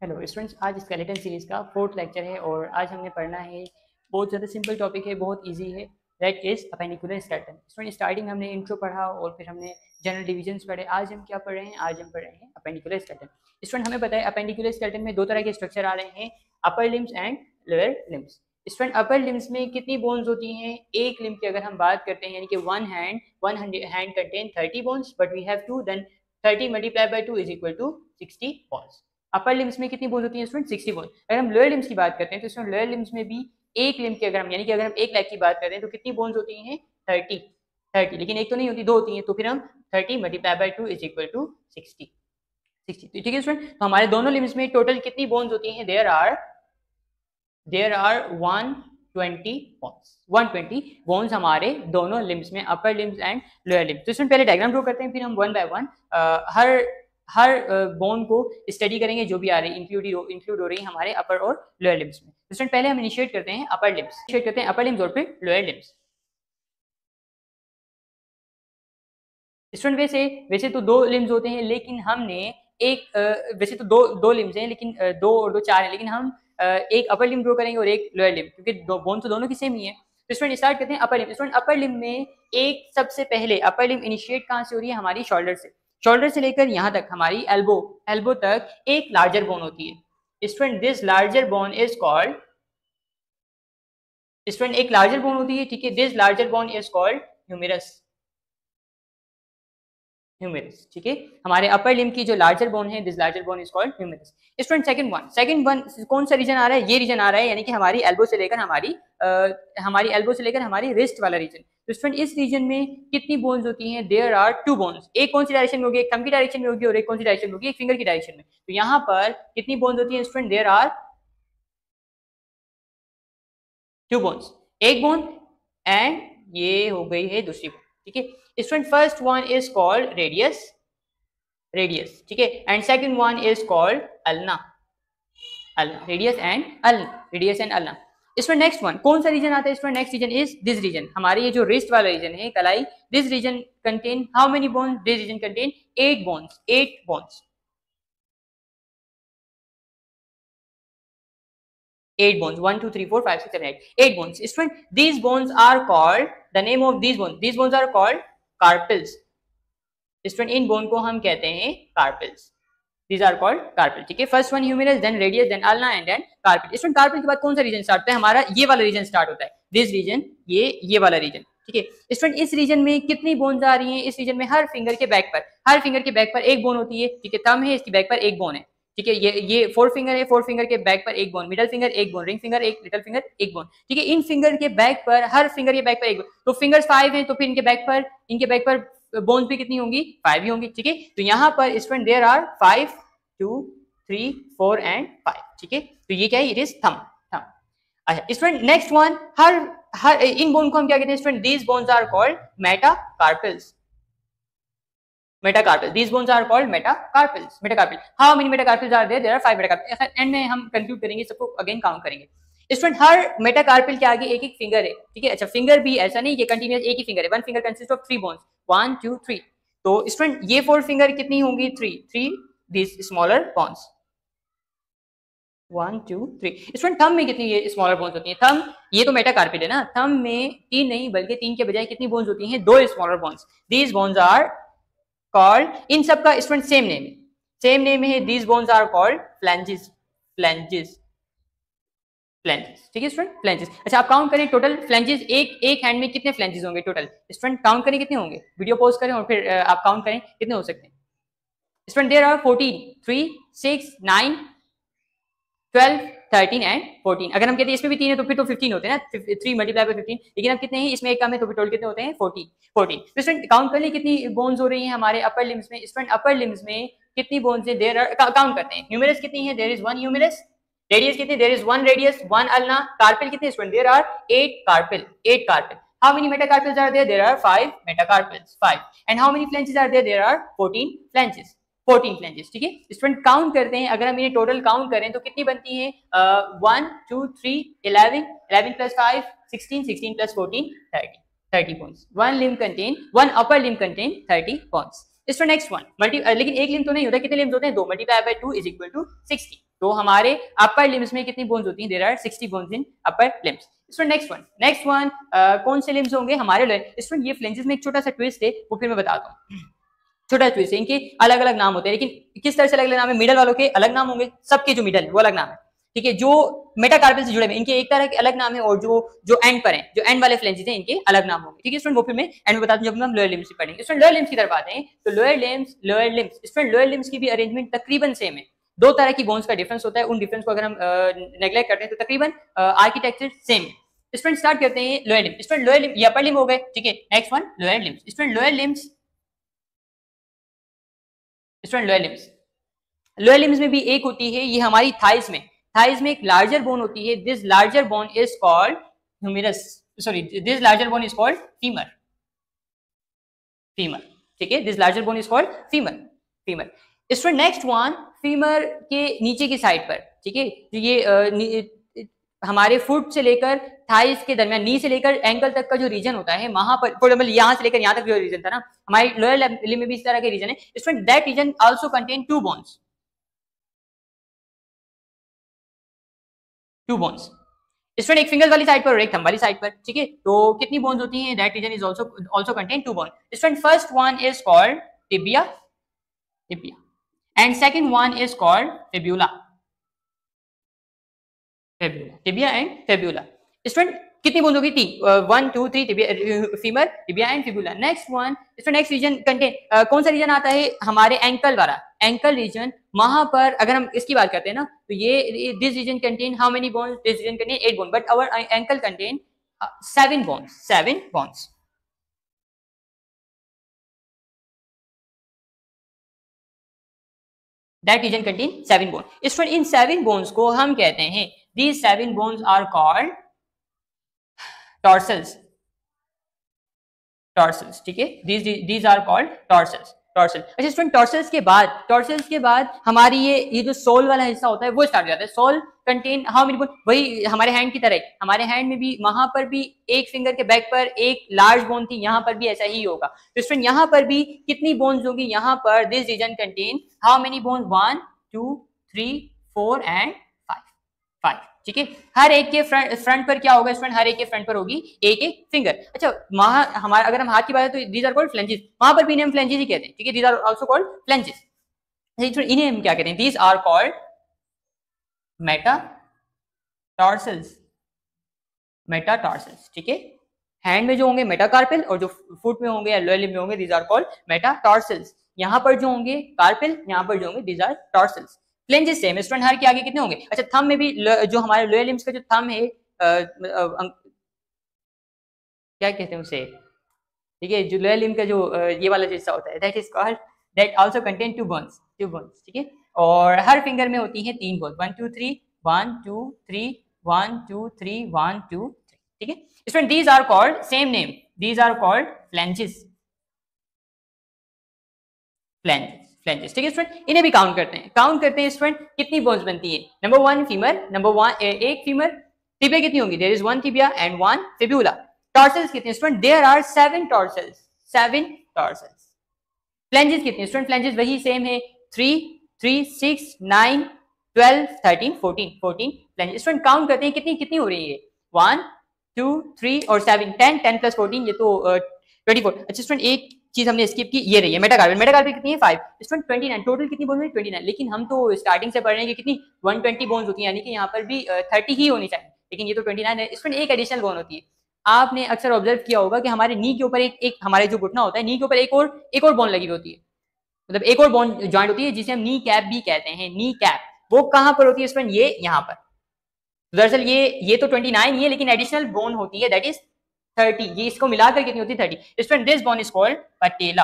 Hello students, आज skeleton series का 4th lecture है और आज हमने पढ़ना है बहुत ज़्यादा सिंपल टॉपिक है, बहुत इजी है, that is appendicular skeleton. Student starting हमने इंट्रो पढ़ा और फिर हमने जनरल डिविजन्स पढ़े। आज हम क्या पढ़ रहे हैं? आज हम पढ़ रहे हैं अपेंडिकुलर स्केलेटन। स्टूडेंट हमें पता है अपेंडिकुलर स्केलेटन में दो तरह के स्ट्रक्चर आ रहे हैं, upper limbs and lower limbs. Student upper limbs में कितनी बोन्स होती हैं? एक लिम्ब की अगर हम बात करते हैं यानी कि one hand contain 30 bones, but we have two, then 30 multiply by 2 is equal to 60 bones. Upper limbs में कितनी बोन्स होती हैं स्टूडेंट? 60 बोन्स। अगर हम लोअर लिम्स की बात करते हैं तो स्टूडेंट लोअर लिम्स में भी एक लिम्ब की अगर हम एक लेग की बात करते हैं तो कितनी बोन्स होती हैं? 30, लेकिन एक तो नहीं होती, दो होती हैं, तो फिर हम 30 multiply by 2 is equal to 60। ठीक है स्टूडेंट, तो हमारे दोनों लिम्स में टोटल कितनी बोन्स होती हैं? There are 120 bones. 120 बोन्स हमारे दोनों लिम्स में, upper limbs and lower limbs. तो स्टूडेंट पहले डायग्राम ड्रॉ करते हैं, फिर हम one by one her bone को स्टडी करेंगे जो भी आ रही इंक्लूड हो रही है हमारे अपर और लोअर लिम्स में। स्टूडेंट पहले हम इनिशिएट करते हैं अपर लिम्स और फिर लोअर लिम्स। स्टूडेंट वैसे तो दो लिम्स होते हैं, लेकिन हमने वैसे तो दो लिम्स हैं, लेकिन दो और दो चार हैं, लेकिन हम एक अपर लिम्ब ड्रॉ करेंगे और एक लोअर लिम्ब, क्योंकि बोन तो दोनों की सेम ही है। तो स्टूडेंट स्टार्ट करते हैं upper limb. Student upper limb में एक सबसे पहले अपर लिम्ब इनिशिएट कहां से हो रही है? हमारी शोल्डर से लेकर यहाँ तक हमारी एल्बो तक एक लार्जर बोन होती है। Student this larger bone is called, student एक लार्जर बोन होती है, ठीक है, this larger bone is called humerus. ठीक है, हमारे अपर लिम्ब की जो लार्जर बोन है, this larger bone is called humerus. Student second one कौन सा रीजन आ रहा है? ये रीजन आ रहा है, यानी कि हमारी एल्बो से लेकर हमारी रिस्ट वाला रीजन। तो स्टूडेंट इस रीजन में कितनी बोन्स होती हैं? There are 2 bones. एक कौन सी डायरेक्शन में होगी? एक थंब की डायरेक्शन में होगी और एक कौन सी डायरेक्शन में होगी? एक फिंगर की डायरेक्शन में। तो यहाँ पर कितनी बोन्स होती हैं स्टूडेंट? देयर आर 2 बोन्स, एक बोन एंड ये हो गई है दूसरी बोन, ठीक है। Student first one is called radius, ठीक है, and second one is called ulna, radius and ulna. इसमें नेक्स्ट वन कौन सा रीजन आता है? इसमें next region is this region, हमारे ये जो रिस्ट वाला रीजन है, कलाई। This region contain how many bones? This region contain 8 bones, 8 bones, 8 bones, 1 2 3 4 5 6 7 8 bones. Student, these bones are called, the name of these bones are called carpals. Student, in bone को हम कहते हैं carpals. These are called carpal, ठीक है। First one humerus, then radius, then ulna and then carpal. Student carpal के बाद कौन सा रीजन स्टार्ट होता है? हमारा ये वाला रीजन स्टार्ट होता है, दिस रीजन, ये वाला रीजन, ठीक है। स्टूडेंट इस रीजन में कितनी बोन्स आ रही हैं? इस रीजन में हर फिंगर के बैक पर एक बोन होती है, ठीक है। थंब है, इसकी बैक पर एक बोन है, ठीक है। ये फोर फिंगर है, फोर फिंगर के बैक पर एक बोन, मिडल फिंगर एक बोन, रिंग फिंगर एक, लिटिल फिंगर एक बोन, ठीक है। इन फिंगर के बैक पर, हर फिंगर के बैक पर एक बोन, तो फिंगर्स 5 हैं, तो फिर इनके बैक पर बोन्स भी कितनी होंगी? 5 ही होंगी, ठीक है। तो यहाँ पर स्टूडेंट देयर आर 5 2 3 4 एंड 5, ठीक है। तो ये क्या है? It is thumb. अच्छा स्टूडेंट नेक्स्ट वन, हर इन बोन को हम क्या कहते हैं student? These bones are called metacarpals. These bones are called metacarpals. How many metacarpals are there? There are 5 metacarpals. And में हम कंक्लूड करेंगे, सबको अगेन काउंट करेंगे। स्टूडेंट हर मेटाकार्पल के आगे एक एक फिंगर है, ठीक है। अच्छा फिंगर भी ऐसा नहीं, ये कंटिन्यूअस एक ही फिंगर है। One finger consist of 3 bones, 1 2 3। तो स्टूडेंट ये 4 फिंगर कितनी होंगी? 3 these smaller bones, 1 2 3। Student thumb में कितनी ये स्मॉलर बोन्स होती हैं? थंब, ये तो मेटाकार्पल है ना, थंब में 3 नहीं बल्कि 3 के बजाय कितनी बोन्स होती हैं? 2 smaller bones. These bones are called, इन सब का स्टूडेंट सेम नेम है, these bones are called phalanges, ठीक है स्टूडेंट, फ्लैंजेस। अच्छा आप काउंट करें टोटल फ्लैंजेस, एक हैंड में कितने फ्लैंजेस होंगे टोटल? स्टूडेंट काउंट करें कितने होंगे, वीडियो पॉज करें और फिर आप काउंट करें कितने हो सकते हैं। Student there are 14, 3 6 9 12 13 and 14। अगर हम कहते हैं इसमें भी 3 है तो फिर तो 15 होते हैं ना, 3 मल्टीप्लाई बाय 15, लेकिन अब कितने हैं? इसमें एक कम है, तो फिर टोटल कितने होते हैं? 14। तो स्टूडेंट काउंट कर लिए कितनी बोन्स हो रही हैं हमारे अपर लिम्स में। स्टूडेंट अपर लिम्स में कितनी बोन्स है? देयर आर, काउंट करते हैं। ह्यूमेरस कितनी है? There is 1 humerus. रेडियस कितनी? There is 1 radius, 1 ulna. Carpal कितने student? There are 8 carpal. How many metacarpals are there? There are 5 metacarpals, 5। And how many phalanges are there? There are 14 phalanges, ठीक है। Student count करते हैं, अगर हम इन्हें total count करें तो कितनी बनती है? 1 2 3 11 11 plus 5 16 16 plus 14 30 bones. One upper limb contain 30 bones. Next one लेकिन एक लिम्ब तो नहीं होता, कितने लिम्ब होते हैं? 2 multiply by 2 is equal to 60। तो हमारे अपर लिम्स में कितनी बोन्स होती हैं? There are 60 bones in upper limbs. Student next one कौन से लिम्स होंगे? हमारे लोअर। स्टूडेंट ये फ्लेंजेस में एक छोटा सा ट्विस्ट है, वो फिर मैं बताता हूँ। छोटा ट्विस्ट है, इनके अलग अलग नाम होते हैं, लेकिन किस तरह से अलग अलग नाम है? मिडल वालों के अलग नाम होंगे, सबके जो मिडल है वो अलग नाम है, ठीक है। जो मेटाकार्पल से जुड़े हुए इनके एक तरह के अलग नाम है, और जो एंड पर हैं, जो एंड वाले फ्लेंजेस हैं, इनके अलग नाम होंगे, ठीक है स्टूडेंट। वो फिर मैं एंड में बता दूं जब हम लोअर लिम्स पढ़ेंगे। स्टूडेंट लोअर लिम्स की तरफ आते हैं, तो lower limbs student lower limbs की भी अरेंजमेंट तकरीबन सेम है। दो तरह की बोन्स का डिफरेंस होता है, उन डिफरेंस को अगर हम नेग्लेक्ट करते हैं तो तकरीबन आर्किटेक्चर सेम है। स्टूडेंट स्टार्ट करते हैं lower limbs. Student lower limbs ये अपर लिम्स हो गए, ठीक है। Next one lower limbs. Student lower limbs lower limbs में भी एक होती है, ये हमारी थाइस में एक लार्जर बोन होती है। This larger bone is called humerus, sorry this larger bone is called femur, ठीक है। This larger bone is called femur. Student next one femur के नीचे की साइड पर, ठीक है। तो ये हमारे फुट से लेकर थाइस के दरमियान, नी से लेकर एंकल तक का जो रीजन होता है, वहां पर फॉर एग्जांपल यहाँ से लेकर यहाँ तक जो रीजन था ना, हमारे लोअर लिम्ब में भी इस तरह के रीजन है। Student that region also contain two bones. Student एक फिंगर वाली साइड पर और एक थंब वाली साइड पर, ठीक है। तो कितनी बोन्स होती हैं? That region is also contain two bone. Student first one is called tibia and second one is called fibula and fibula. Student कितनी बोन्स होगी? 3 1 2 3 femur, tibia and fibula. Next one student next region contain कौन सा region आता है? हमारे ankle वाला ankle reason. वहां पर अगर हम इसकी बात करते हैं ना, तो ये this region contain how many bones? This region contain 8 bone, but our ankle contain 7 bones. That region contain 7 bone. Student इन 7 बोन्स को हम कहते हैं, these 7 bones are called torsals, ठीक है। these are called torsals। अच्छा स्टूडेंट टॉर्सल्स के बाद हमारी ये जो सोल वाला हिस्सा होता है वो स्टार्ट हो जाता है। Sole contain how many bone? वही हमारे हैंड की तरह, हमारे हैंड में भी वहां पर भी एक फिंगर के बैक पर एक लार्ज बोन थी, यहाँ पर भी ऐसा ही होगा। तो स्टूडेंट यहाँ पर भी कितनी बोन्स होगी? यहाँ पर this region contain how many bones? 1 2 3 4 and 5, ठीक है। हर एक के फ्रंट पर क्या होगा स्टूडेंट? हर एक के फ्रंट पर होगी एक फिंगर। अच्छा वहां हमारा अगर हम हाथ की बात है तो दीज आर कॉल्ड फ्लेंजेस, वहां पर भी इन्हें हम फ्लेंजेस ही कहते हैं, ठीक है। These are also called phalanges. इन्हें हम क्या कहते हैं? दीज आर कॉल्ड मेटाटार्सल्स, ठीक है। हैंड में जो होंगे मेटाकार्पल, और जो फुट में होंगे या लोअर लिम्ब में होंगे दीज आर कॉल्ड मेटाटार्सल्स। यहाँ पर जो होंगे कार्पल, यहाँ पर जो होंगे दीज आर टॉर्सल्स। फ्लेंजेस सेम है स्टूडेंट, हर के आगे कितने होंगे? अच्छा थंब में भी जो हमारे लोअर लिम्स का जो थंब है क्या कहते हैं उसे, ठीक है, जो लोअर लिम्ब का जो ये वाला जो हिस्सा होता है that is called, that also contain two bones, ठीक है। और हर फिंगर में होती है 3 बोन्स, 1 2 3 1 2 3 1 2 3 1 2 3, ठीक है student. These are called same name, these are called phalanges, ठीक है स्टूडेंट। इन्हें भी काउंट करते हैं स्टूडेंट। कितनी बोन्स बनती है? नंबर 1 फीमर, एक फीमर। टिबिया कितनी होंगी? There is 1 tibia and 1 fibula. Tarsals कितने student? There are 7 tarsals. Phalanges कितने स्टूडेंट? फ्लेंजेस वही सेम है, 3 3 6 9 12 13 14 फ्लेंजेस। स्टूडेंट काउंट करते हैं कितनी हो रही है? 1 2 3 और 7 10 प्लस 14 ये तो 24। अच्छा स्टूडेंट एक चीज हमने स्किप की, ये रही है मेटाकार्पल कितनी है? 5 स्टूडेंट। 29 टोटल कितनी बोन्स है? 29। लेकिन हम तो स्टार्टिंग से पढ़ रहे हैं कि कितनी 120 बोन्स होती है, यानी कि यहाँ पर भी 30 ही होनी चाहिए, लेकिन ये तो 29 है। स्टूडेंट एक एडिशनल बोन होती है, आपने अक्सर ऑब्जर्व किया होगा कि हमारे नी के ऊपर एक हमारे जो घुटना होता है, नी के ऊपर एक और बोन लगी होती है, मतलब एक और बोन ज्वाइंट होती है जिसे हम नी कैप भी कहते हैं। नी कैप वो कहाँ पर होती है स्टूडेंट? ये यहाँ पर। दरअसल ये तो 29 ही है, लेकिन एडिशनल बोन होती है दैट इज 30। ये इसको मिलाकर कितनी होती है? 30। Student this bone is called patella,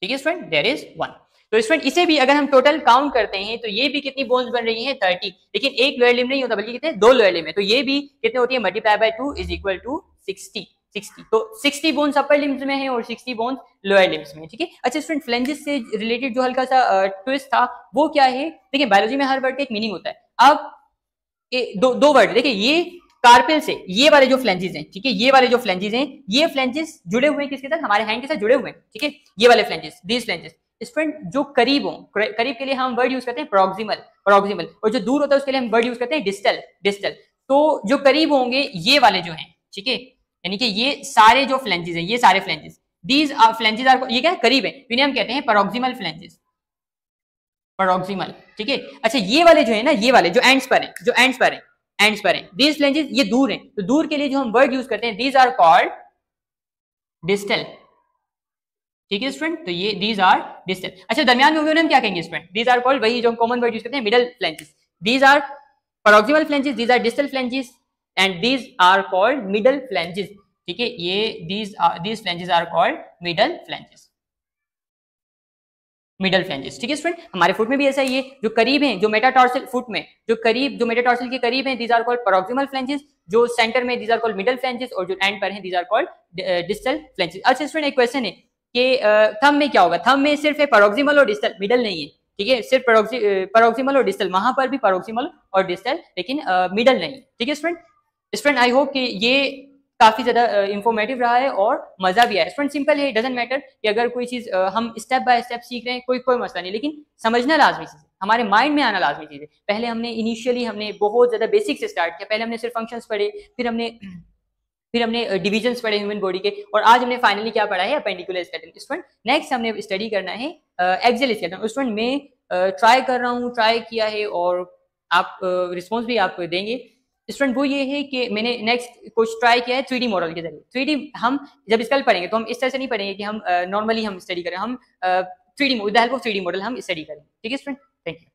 ठीक है स्टूडेंट। There is 1। तो स्टूडेंट इसे भी अगर हम टोटल काउंट करते हैं तो ये भी कितनी बोन्स बन रही हैं? 30। लेकिन एक लोअर लिम्ब नहीं होता बल्कि कितने? 2 लोअर लिम्ब है, तो ये भी कितने होती है? Multiply by 2 is equal to 60। तो 60 बोन्स अपर लिम्स में है और 60 बोन्स लोअर लिम्स में, ठीक है। अच्छा स्टूडेंट फ्लेंजेस से रिलेटेड जो हल्का सा ट्विस्ट था वो क्या है? देखिए बायोलॉजी में हर वर्ड का एक मीनिंग होता है। अब दो वर्ड देखिए, ये कार्पेल से ये वाले जो फ्लेंजेस हैं, ठीक है, ये वाले जो फ्लेंजेस हैं, ये फ्लेंजेस जुड़े हुए हैं किसके साथ? हमारे हैंड के साथ जुड़े हुए हैं, ठीक है। ये वाले फ्लेंजेस, दीज फ्लेंजेस, स्टूडेंट जो करीब हो, करीब के लिए हम वर्ड यूज करते हैं प्रोक्सिमल, प्रोक्सिमल, और जो दूर होता है उसके लिए हम वर्ड यूज करते हैं डिस्टल, डिस्टल। तो जो करीब होंगे ये वाले जो हैं, ठीक है, यानी कि ये सारे जो फ्लेंजेस हैं, ये सारे phalanges, these are phalanges are, ये क्या है, करीब है, इन्हें हम कहते हैं प्रोक्सिमल फ्लेंजेस, प्रोक्सिमल, ठीक है। अच्छा ये वाले जो है ना, ये वाले जो एंड्स पर हैं, जो एंड्स पर हैं, एंड्स पर हैं, दीज फ्लेंजेस ये दूर हैं, तो दूर के लिए जो हम वर्ड यूज करते हैं दीज आर कॉल्ड डिस्टल, ठीक है स्टूडेंट। तो ये दीज आर डिस्टल। अच्छा दरमियान में हुए हम क्या कहेंगे स्टूडेंट, दीज आर कॉल्ड, वही जो हम कॉमन वर्ड यूज करते हैं, middle phalanges, these are proximal phalanges, these are distal phalanges and these are called middle phalanges, ठीक है। ये these phalanges are called middle phalanges, middle phalanges, ठीक है स्टूडेंट। हमारे फुट में भी ऐसा ही है, जो करीब हैं, जो मेटाटार्सल फुट में जो करीब, जो मेटाटार्सल के करीब हैं, these are called proximal phalanges, जो सेंटर में these are called middle phalanges, और जो एंड पर हैं these are called distal phalanges. अच्छा स्टूडेंट एक क्वेश्चन है कि थंब में क्या होगा, थंब में सिर्फ है प्रोक्सिमल और डिस्टल, मिडल नहीं है, ठीक है, सिर्फ प्रोक्सिमल और डिस्टल, वहां पर भी प्रोक्सिमल और डिस्टल, लेकिन मिडल नहीं, ठीक है स्टूडेंट। स्टूडेंट आई होप कि ये काफी ज्यादा इंफॉर्मेटिव रहा है और मजा भी आया स्टूडेंट। सिंपल है, डजंट मैटर कि अगर कोई चीज हम स्टेप बाय स्टेप सीख रहे हैं, कोई मसला नहीं, लेकिन समझना लाजमी चीज है, हमारे माइंड में आना लाजमी चीज है। पहले हमने इनिशियली हमने बहुत ज्यादा बेसिक से स्टार्ट किया, पहले हमने सिर्फ फंक्शंस पढ़े, फिर हमने डिविजन्स पढ़े ह्यूमन बॉडी के, और आज हमने फाइनली क्या पढ़ा है, अपेंडिकुलर स्केलेटन। स्टूडेंट नेक्स्ट हमने स्टडी करना है एक्सियल स्केलेटन। स्टूडेंट मैं ट्राई कर रहा हूँ, ट्राई किया है, और आप रिस्पॉन्स भी आप देंगे स्टूडेंट। वो ये है कि मैंने नेक्स्ट कुछ ट्राई किया है 3D मॉडल के जरिए। 3D हम जब इसकल पढ़ेंगे तो हम इस तरह से नहीं पढ़ेंगे कि हम नॉर्मली हम स्टडी करें, हम 3D with the help of 3D model हम स्टडी करें, ठीक है स्टूडेंट। Thank you.